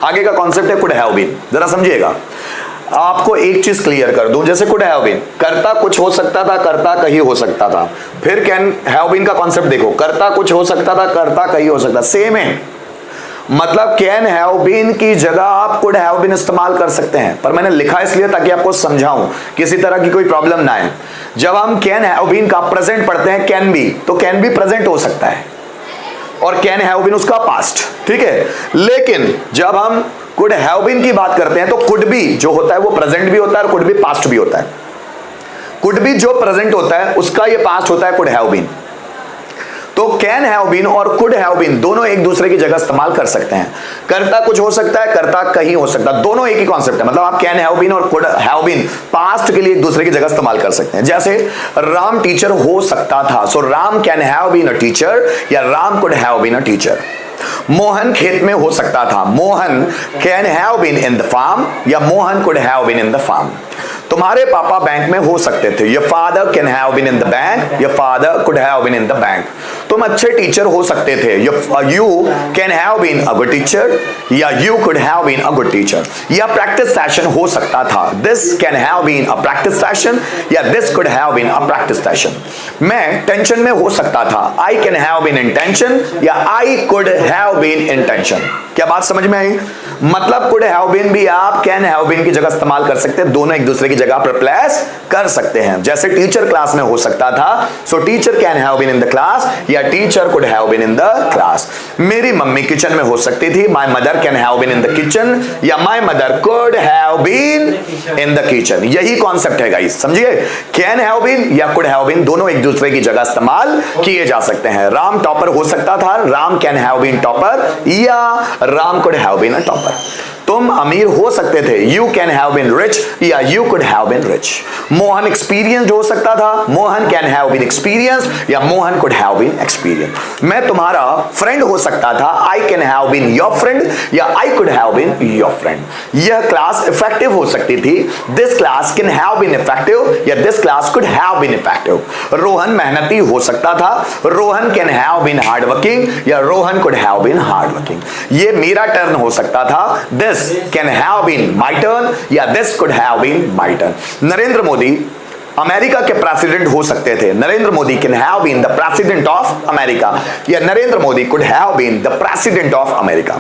आगे का कॉन्सेप्ट है कुड हैव बीन। जरा समझिएगा, आपको एक चीज क्लियर कर दूं, जैसे कुड हैव बीन, करता कुछ हो सकता था, करता कहीं हो सकता था। फिर कैन हैव बीन का कॉन्सेप्ट देखो, करता कुछ हो सकता था, करता कहीं हो सकता, सेम है। मतलब कैन हैव बीन की जगह आप कुड हैव बीन इस्तेमाल कर सकते हैं, पर मैंने लिखा इसलिए ताकि आपको समझाऊं, किसी तरह की कोई प्रॉब्लम ना आए। जब हम कैन हैव बीन का प्रेजेंट पढ़ते हैं कैन बी, तो कैन बी प्रेजेंट हो सकता है और कैन हैव बीन उसका पास्ट, ठीक है। लेकिन जब हम कुड हैव बीन की बात करते हैं तो कुड बी जो होता है वो प्रेजेंट भी होता है और कुड बी पास्ट भी होता है। कुड बी जो प्रेजेंट होता है उसका ये पास्ट होता है कुड हैव बीन। तो कैन हैव बीन और कुड हैव बीन दोनों एक दूसरे की जगह इस्तेमाल कर सकते हैं। करता कुछ हो सकता है, करता कहीं हो सकता है, दोनों एक ही कॉन्सेप्ट है। मतलब आप कैन हैव बीन और कुड हैव बीन पास्ट के लिए एक दूसरे की जगह इस्तेमाल कर सकते हैं। जैसे राम टीचर हो सकता था, so Ram can have been a teacher या Ram could have been a teacher. Mohan खेत में हो सकता था, Mohan can have been in the farm या Mohan could have been in the farm. तुम्हारे पापा बैंक में हो सकते थे, your father can have been in the bank, your father could have been in the bank. तुम अच्छे टीचर हो सकते थे, you can have been a good teacher या you could have been a good teacher. या practice session हो सकता था, this can have been a practice session या this could have been a practice session. मैं टेंशन में हो सकता था, I can have been in tension या I could have been in tension. क्या बात समझ में आई? मतलब कुड हैव बीन भी आप कैन हैव बीन की जगह इस्तेमाल कर सकते हैं, दोनों एक दूसरे की जगह पर रिप्लेस कर सकते हैं। जैसे टीचर क्लास में हो सकता था, so teacher can have been in the class या teacher could have been in the class. मेरी मम्मी किचन में हो सकती थी, my mother can have been in the kitchen या my mother could have been in the kitchen. यही concept है गाइस, समझिए। कैन हैव बीन या कुड हैव बीन दोनों एक दूसरे की जगह इस्तेमाल किए जा सकते हैं। राम टॉपर हो सकता था, Ram can have been topper या Ram could have been a topper. तुम अमीर हो सकते थे, you can have been rich या you could have been rich. Mohan experienced हो सकता था, Mohan can have been experienced या Mohan could have been experienced. मैं तुम्हारा फ्रेंड हो सकता था, I can have been your friend या I could have been your friend. यह क्लास इफेक्टिव हो सकती थी, this class can have been effective या this class could have been effective. Rohan मेहनती हो सकता था, Rohan can have been hard working या Rohan could have been hard working. ये मेरा टर्न हो सकता था, this can have been my turn या this could have been my turn। Narendra Modi America के प्रेसिडेंट हो सकते थे, Narendra Modi can have been the president of America या Narendra Modi could have been the president of America.